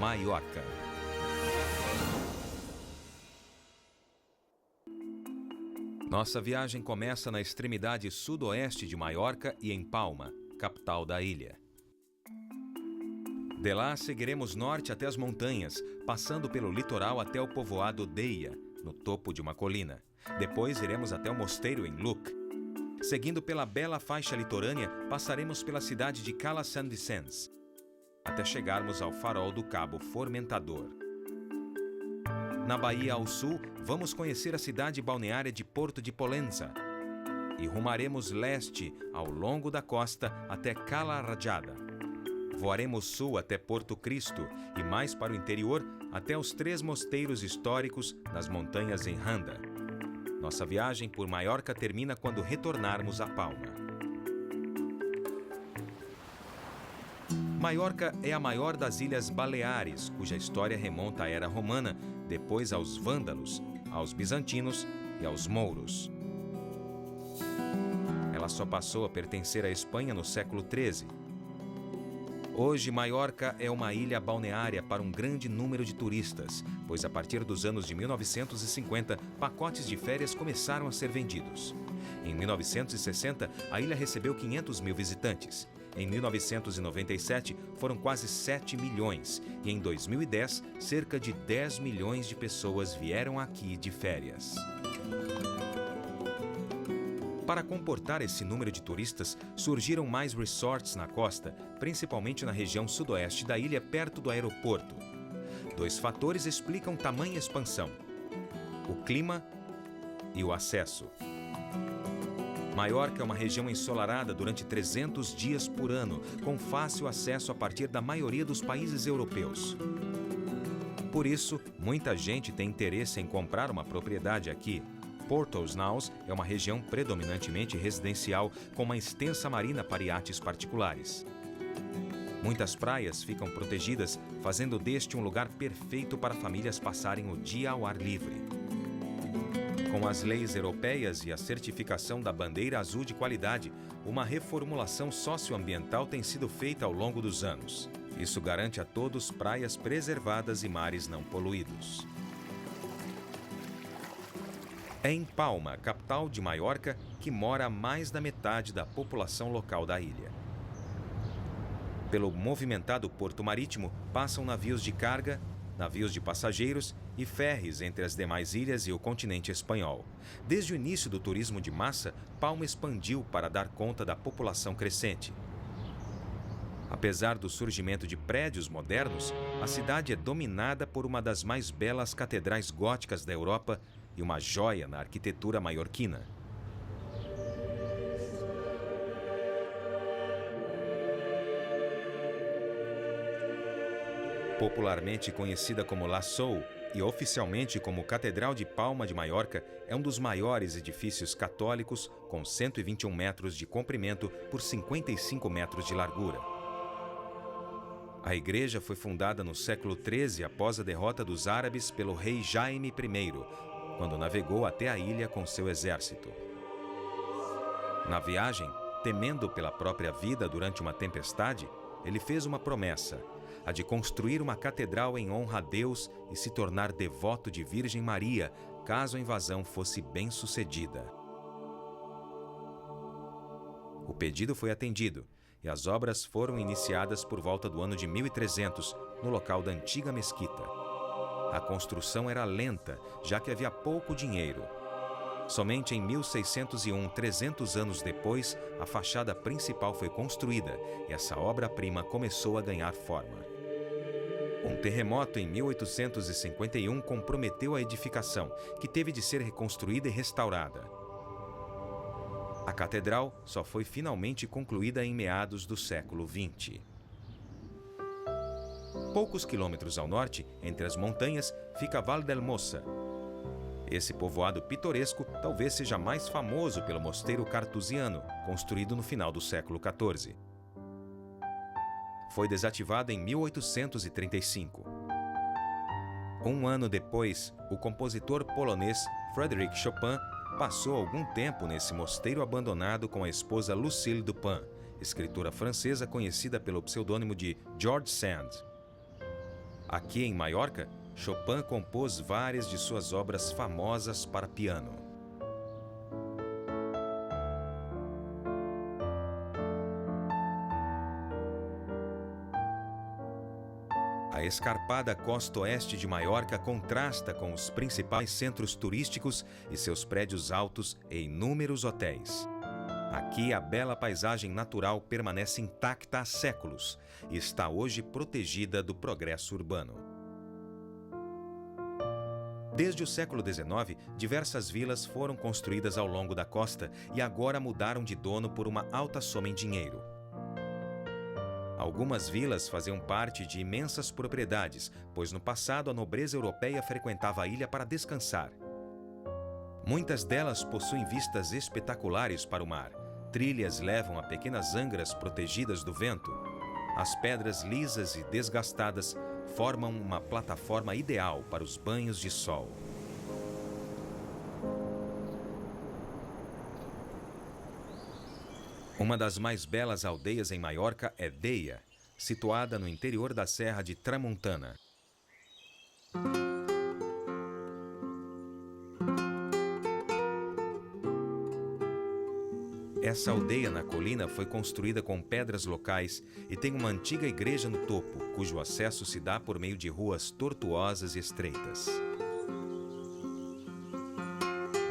Maiorca. Nossa viagem começa na extremidade sudoeste de Maiorca e em Palma, capital da ilha. De lá, seguiremos norte até as montanhas, passando pelo litoral até o povoado Deia, no topo de uma colina. Depois iremos até o mosteiro em Luc. Seguindo pela bela faixa litorânea, passaremos pela cidade de Cala Sant Vicenç, até chegarmos ao farol do Cabo Formentador. Na Bahia ao sul, vamos conhecer a cidade balneária de Porto de Pollença e rumaremos leste ao longo da costa até Cala Rajada. Voaremos sul até Porto Cristo e mais para o interior até os 3 mosteiros históricos nas montanhas em Randa. Nossa viagem por Maiorca termina quando retornarmos a Palma. Maiorca é a maior das Ilhas Baleares, cuja história remonta à Era Romana, depois aos vândalos, aos bizantinos e aos mouros. Ela só passou a pertencer à Espanha no século XIII. Hoje, Maiorca é uma ilha balneária para um grande número de turistas, pois a partir dos anos de 1950, pacotes de férias começaram a ser vendidos. Em 1960, a ilha recebeu 500 mil visitantes. Em 1997, foram quase 7 milhões. E em 2010, cerca de 10 milhões de pessoas vieram aqui de férias. Para comportar esse número de turistas, surgiram mais resorts na costa, principalmente na região sudoeste da ilha, perto do aeroporto. 2 fatores explicam tamanha expansão: o clima e o acesso. Maiorca é uma região ensolarada durante 300 dias por ano, com fácil acesso a partir da maioria dos países europeus. Por isso, muita gente tem interesse em comprar uma propriedade aqui. Portosnaus é uma região predominantemente residencial, com uma extensa marina para iates particulares. Muitas praias ficam protegidas, fazendo deste um lugar perfeito para famílias passarem o dia ao ar livre. Com as leis europeias e a certificação da Bandeira Azul de Qualidade, uma reformulação socioambiental tem sido feita ao longo dos anos. Isso garante a todos praias preservadas e mares não poluídos. É em Palma, capital de Maiorca, que mora mais da metade da população local da ilha. Pelo movimentado porto marítimo passam navios de carga, navios de passageiros e ferries entre as demais ilhas e o continente espanhol. Desde o início do turismo de massa, Palma expandiu para dar conta da população crescente. Apesar do surgimento de prédios modernos, a cidade é dominada por uma das mais belas catedrais góticas da Europa e uma joia na arquitetura maiorquina. Popularmente conhecida como La Seu e oficialmente como Catedral de Palma de Maiorca, é um dos maiores edifícios católicos, com 121 metros de comprimento por 55 metros de largura. A igreja foi fundada no século XIII após a derrota dos árabes pelo rei Jaime I, quando navegou até a ilha com seu exército. Na viagem, temendo pela própria vida durante uma tempestade, ele fez uma promessa: a de construir uma catedral em honra a Deus e se tornar devoto de Virgem Maria, caso a invasão fosse bem-sucedida. O pedido foi atendido e as obras foram iniciadas por volta do ano de 1300, no local da antiga mesquita. A construção era lenta, já que havia pouco dinheiro. Somente em 1601, 300 anos depois, a fachada principal foi construída e essa obra-prima começou a ganhar forma. Um terremoto em 1851 comprometeu a edificação, que teve de ser reconstruída e restaurada. A catedral só foi finalmente concluída em meados do século XX. Poucos quilômetros ao norte, entre as montanhas, fica Valdelmossa. Esse povoado pitoresco talvez seja mais famoso pelo mosteiro cartusiano, construído no final do século XIV. Foi desativado em 1835. Um ano depois, o compositor polonês Frédéric Chopin passou algum tempo nesse mosteiro abandonado com a esposa Lucille Dupin, escritora francesa conhecida pelo pseudônimo de George Sand. Aqui em Maiorca, Chopin compôs várias de suas obras famosas para piano. A escarpada costa oeste de Maiorca contrasta com os principais centros turísticos e seus prédios altos e inúmeros hotéis. Aqui, a bela paisagem natural permanece intacta há séculos e está hoje protegida do progresso urbano. Desde o século XIX, diversas vilas foram construídas ao longo da costa e agora mudaram de dono por uma alta soma em dinheiro. Algumas vilas faziam parte de imensas propriedades, pois no passado a nobreza europeia frequentava a ilha para descansar. Muitas delas possuem vistas espetaculares para o mar. Trilhas levam a pequenas angras protegidas do vento. As pedras lisas e desgastadas formam uma plataforma ideal para os banhos de sol. Uma das mais belas aldeias em Maiorca é Deia, situada no interior da Serra de Tramuntana. Essa aldeia na colina foi construída com pedras locais e tem uma antiga igreja no topo, cujo acesso se dá por meio de ruas tortuosas e estreitas.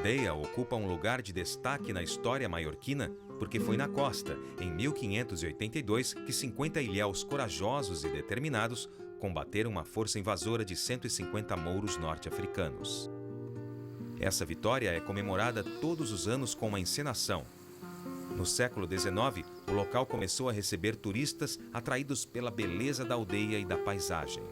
Deia ocupa um lugar de destaque na história maiorquina porque foi na costa, em 1582, que 50 ilhéus corajosos e determinados combateram uma força invasora de 150 mouros norte-africanos. Essa vitória é comemorada todos os anos com uma encenação. No século XIX, o local começou a receber turistas atraídos pela beleza da aldeia e da paisagem.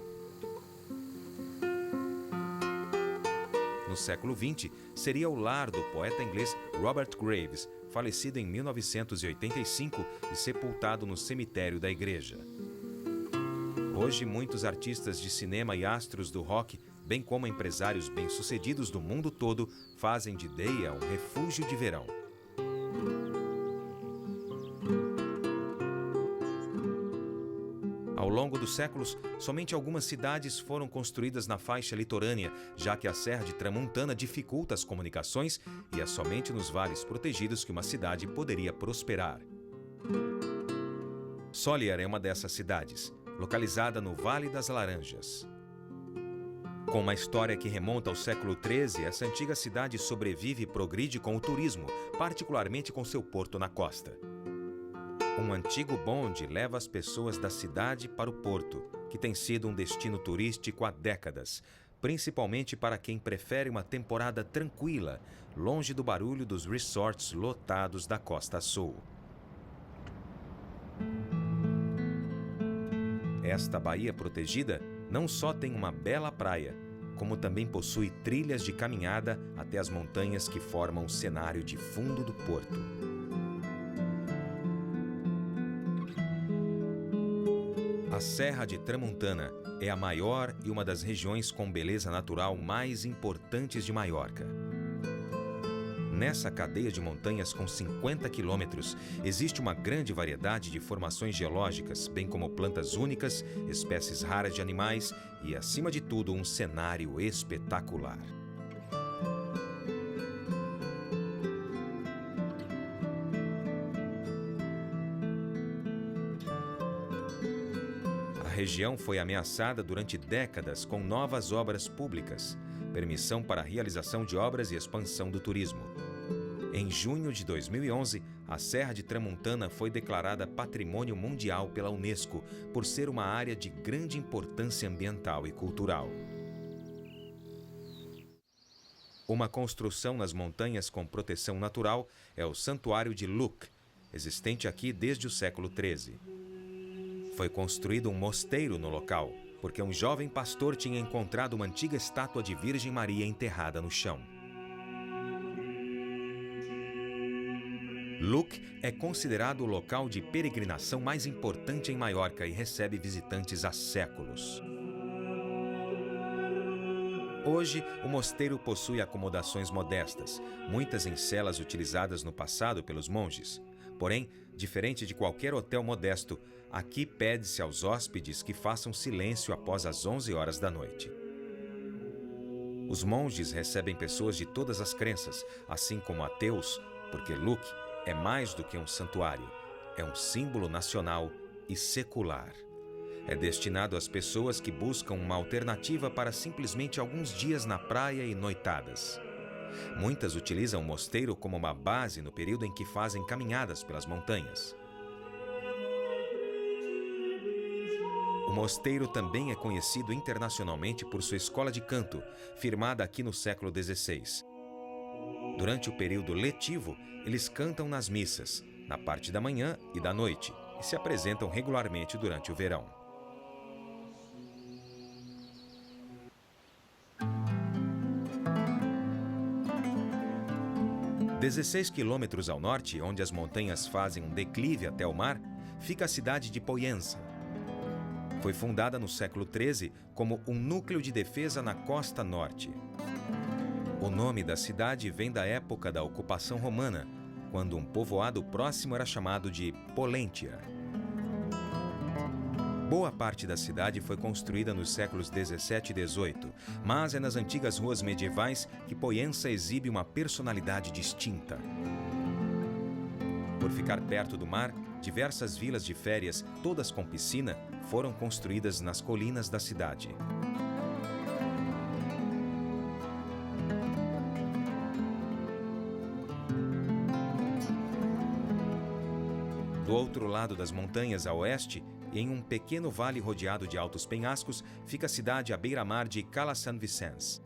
No século XX, seria o lar do poeta inglês Robert Graves, falecido em 1985 e sepultado no cemitério da igreja. Hoje, muitos artistas de cinema e astros do rock, bem como empresários bem-sucedidos do mundo todo, fazem de Deia um refúgio de verão. Ao longo dos séculos, somente algumas cidades foram construídas na faixa litorânea, já que a Serra de Tramuntana dificulta as comunicações e é somente nos vales protegidos que uma cidade poderia prosperar. Sóller é uma dessas cidades, localizada no Vale das Laranjas. Com uma história que remonta ao século XIII, essa antiga cidade sobrevive e progride com o turismo, particularmente com seu porto na costa. Um antigo bonde leva as pessoas da cidade para o porto, que tem sido um destino turístico há décadas, principalmente para quem prefere uma temporada tranquila, longe do barulho dos resorts lotados da Costa Sul. Esta baía protegida não só tem uma bela praia, como também possui trilhas de caminhada até as montanhas que formam o cenário de fundo do porto. A Serra de Tramuntana é a maior e uma das regiões com beleza natural mais importantes de Maiorca. Nessa cadeia de montanhas com 50 quilômetros, existe uma grande variedade de formações geológicas, bem como plantas únicas, espécies raras de animais e, acima de tudo, um cenário espetacular. A região foi ameaçada durante décadas com novas obras públicas, permissão para a realização de obras e expansão do turismo. Em junho de 2011, a Serra de Tramuntana foi declarada Patrimônio Mundial pela Unesco por ser uma área de grande importância ambiental e cultural. Uma construção nas montanhas com proteção natural é o Santuário de Luc, existente aqui desde o século XIII. Foi construído um mosteiro no local, porque um jovem pastor tinha encontrado uma antiga estátua de Virgem Maria enterrada no chão. Luc é considerado o local de peregrinação mais importante em Maiorca e recebe visitantes há séculos. Hoje, o mosteiro possui acomodações modestas, muitas em celas utilizadas no passado pelos monges. Porém, Diferente de qualquer hotel modesto, aqui pede-se aos hóspedes que façam silêncio após as 11 horas da noite. Os monges recebem pessoas de todas as crenças, assim como ateus, porque Luke é mais do que um santuário, é um símbolo nacional e secular. É destinado às pessoas que buscam uma alternativa para simplesmente alguns dias na praia e noitadas. Muitas utilizam o mosteiro como uma base no período em que fazem caminhadas pelas montanhas. O mosteiro também é conhecido internacionalmente por sua escola de canto, firmada aqui no século XVI. Durante o período letivo, eles cantam nas missas, na parte da manhã e da noite, e se apresentam regularmente durante o verão. A 16 quilômetros ao norte, onde as montanhas fazem um declive até o mar, fica a cidade de Poyensa. Foi fundada no século XIII como um núcleo de defesa na costa norte. O nome da cidade vem da época da ocupação romana, quando um povoado próximo era chamado de Pollentia. Boa parte da cidade foi construída nos séculos XVII e XVIII, mas é nas antigas ruas medievais que Poyensa exibe uma personalidade distinta. Por ficar perto do mar, diversas vilas de férias, todas com piscina, foram construídas nas colinas da cidade. Do outro lado das montanhas, a oeste, em um pequeno vale rodeado de altos penhascos, fica a cidade à beira-mar de Cala Sant Vicenç.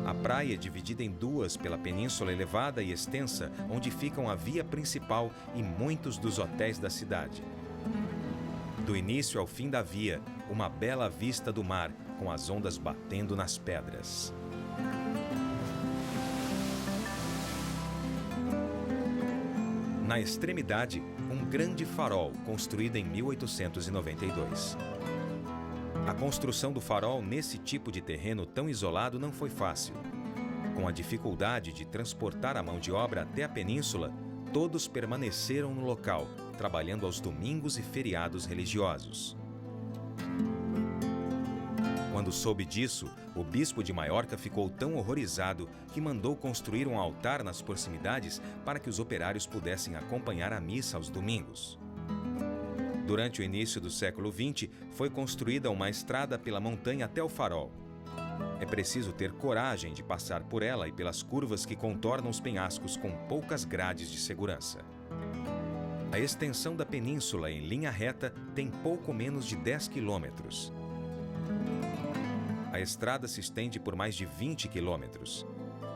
A praia é dividida em duas pela península elevada e extensa, onde ficam a via principal e muitos dos hotéis da cidade. Do início ao fim da via, uma bela vista do mar, com as ondas batendo nas pedras. Na extremidade, um grande farol, construído em 1892. A construção do farol nesse tipo de terreno tão isolado não foi fácil. Com a dificuldade de transportar a mão de obra até a península, todos permaneceram no local, trabalhando aos domingos e feriados religiosos. Quando soube disso, o bispo de Maiorca ficou tão horrorizado que mandou construir um altar nas proximidades para que os operários pudessem acompanhar a missa aos domingos. Durante o início do século XX, foi construída uma estrada pela montanha até o farol. É preciso ter coragem de passar por ela e pelas curvas que contornam os penhascos com poucas grades de segurança. A extensão da península em linha reta tem pouco menos de 10 quilômetros. A estrada se estende por mais de 20 quilômetros.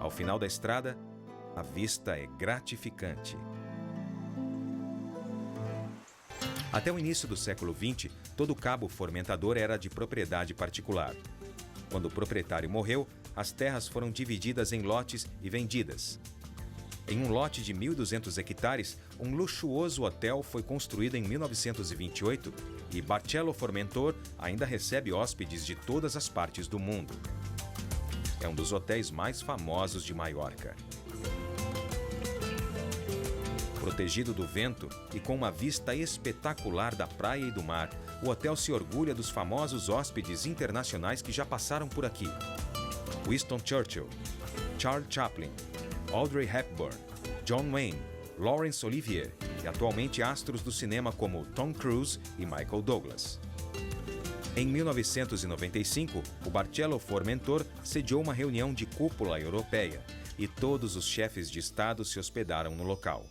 Ao final da estrada, a vista é gratificante. Até o início do século XX, todo o cabo formentador era de propriedade particular. Quando o proprietário morreu, as terras foram divididas em lotes e vendidas. Em um lote de 1.200 hectares, um luxuoso hotel foi construído em 1928 e Barcelo Formentor ainda recebe hóspedes de todas as partes do mundo. É um dos hotéis mais famosos de Maiorca. Protegido do vento e com uma vista espetacular da praia e do mar, o hotel se orgulha dos famosos hóspedes internacionais que já passaram por aqui. Winston Churchill, Charles Chaplin, Audrey Hepburn, John Wayne, Laurence Olivier e atualmente astros do cinema como Tom Cruise e Michael Douglas. Em 1995, o Barcelo Formentor sediou uma reunião de cúpula europeia e todos os chefes de Estado se hospedaram no local.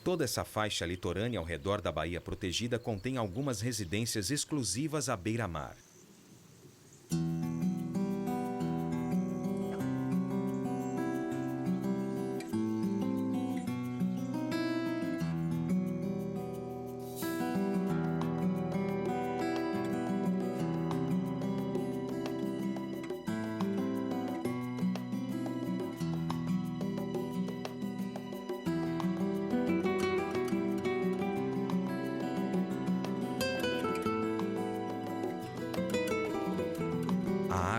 Toda essa faixa litorânea ao redor da Baía Protegida contém algumas residências exclusivas à beira-mar.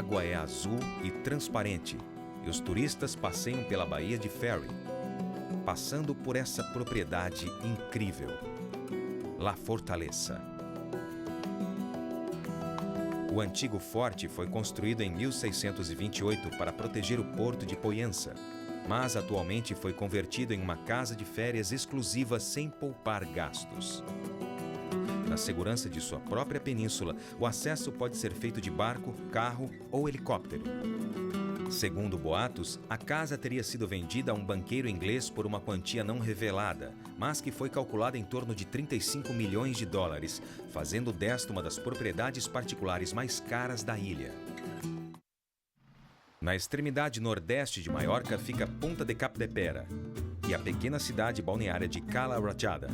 água é azul e transparente e os turistas passeiam pela Baía de Ferry, passando por essa propriedade incrível, La Fortaleza. O antigo forte foi construído em 1628 para proteger o porto de Poyensa, mas atualmente foi convertido em uma casa de férias exclusiva sem poupar gastos. Na segurança de sua própria península, o acesso pode ser feito de barco, carro ou helicóptero. Segundo boatos, a casa teria sido vendida a um banqueiro inglês por uma quantia não revelada, mas que foi calculada em torno de 35 milhões de dólares, fazendo desta uma das propriedades particulares mais caras da ilha. Na extremidade nordeste de Maiorca fica Punta de Capdepera e a pequena cidade balneária de Cala Rajada.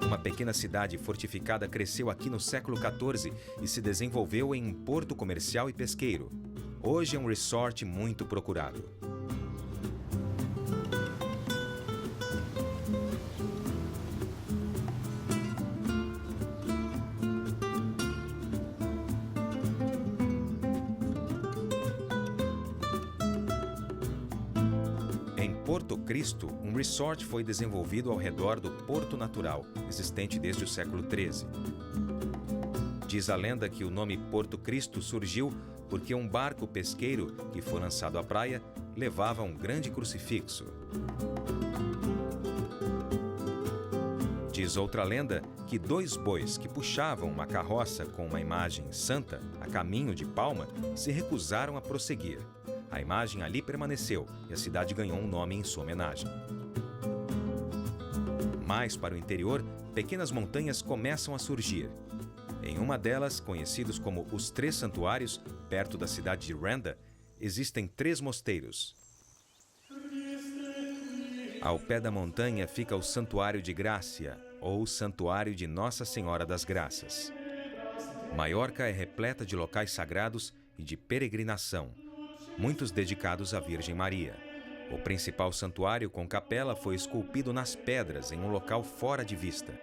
Uma pequena cidade fortificada cresceu aqui no século XIV e se desenvolveu em um porto comercial e pesqueiro. Hoje é um resort muito procurado. Em Porto Cristo, um resort foi desenvolvido ao redor do Porto Natural, existente desde o século XIII. Diz a lenda que o nome Porto Cristo surgiu porque um barco pesqueiro que foi lançado à praia levava um grande crucifixo. Diz outra lenda que 2 bois que puxavam uma carroça com uma imagem santa a caminho de Palma se recusaram a prosseguir. A imagem ali permaneceu e a cidade ganhou um nome em sua homenagem. Mais para o interior, pequenas montanhas começam a surgir. Em uma delas, conhecidos como os 3 Santuários, perto da cidade de Renda, existem 3 mosteiros. Ao pé da montanha fica o Santuário de Grácia, ou Santuário de Nossa Senhora das Graças. Maiorca é repleta de locais sagrados e de peregrinação, muitos dedicados à Virgem Maria. O principal santuário com capela foi esculpido nas pedras em um local fora de vista.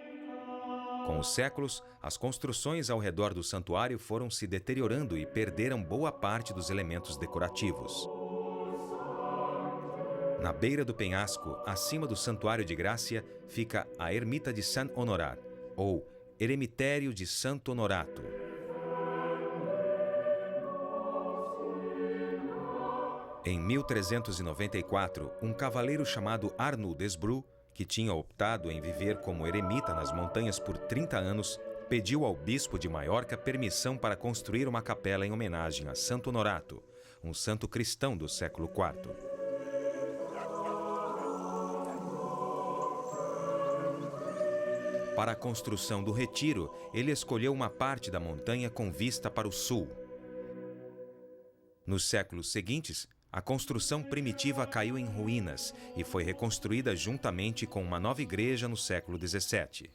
Com os séculos, as construções ao redor do santuário foram se deteriorando e perderam boa parte dos elementos decorativos. Na beira do penhasco, acima do Santuário de Grácia, fica a Ermita de Sant Honorat, ou Eremitério de Santo Honorato. Em 1394, um cavaleiro chamado Arnoul Desbru, que tinha optado em viver como eremita nas montanhas por 30 anos, pediu ao bispo de Maiorca permissão para construir uma capela em homenagem a Santo Honorato, um santo cristão do século IV. Para a construção do retiro, ele escolheu uma parte da montanha com vista para o sul. Nos séculos seguintes, a construção primitiva caiu em ruínas e foi reconstruída juntamente com uma nova igreja no século XVII.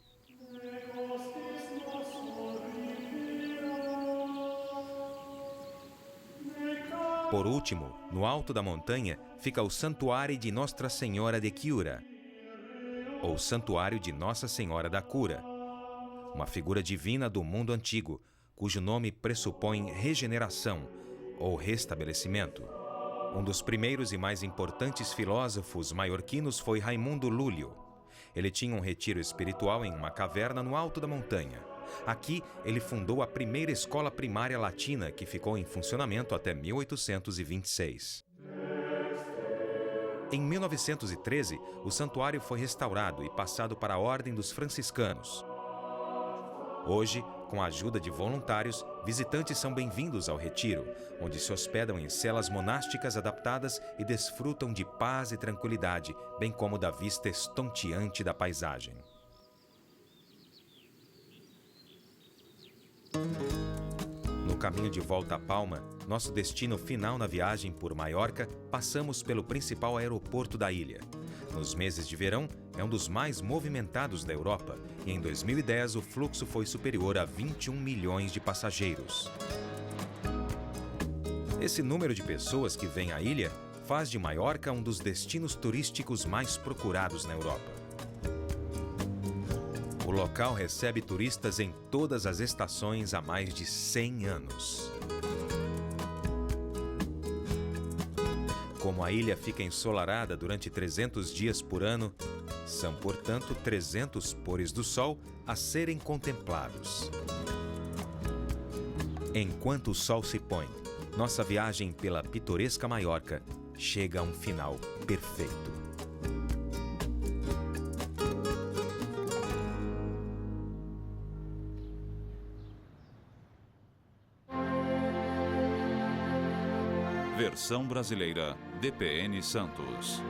Por último, no alto da montanha, fica o Santuário de Nostra Senhora de Cura, ou Santuário de Nossa Senhora da Cura, uma figura divina do mundo antigo, cujo nome pressupõe regeneração ou restabelecimento. Um dos primeiros e mais importantes filósofos maiorquinos foi Raimundo Lúlio. Ele tinha um retiro espiritual em uma caverna no alto da montanha. Aqui, ele fundou a primeira escola primária latina, que ficou em funcionamento até 1826. Em 1913, o santuário foi restaurado e passado para a Ordem dos Franciscanos. Hoje, com a ajuda de voluntários, visitantes são bem-vindos ao retiro, onde se hospedam em celas monásticas adaptadas e desfrutam de paz e tranquilidade, bem como da vista estonteante da paisagem. No caminho de volta a Palma, nosso destino final na viagem por Maiorca, passamos pelo principal aeroporto da ilha. Nos meses de verão, é um dos mais movimentados da Europa e em 2010 o fluxo foi superior a 21 milhões de passageiros. Esse número de pessoas que vêm à ilha faz de Maiorca um dos destinos turísticos mais procurados na Europa. O local recebe turistas em todas as estações há mais de 100 anos. Como a ilha fica ensolarada durante 300 dias por ano, são, portanto, 300 pôres do sol a serem contemplados. Enquanto o sol se põe, nossa viagem pela pitoresca Maiorca chega a um final perfeito. Versão brasileira, DPN Santos.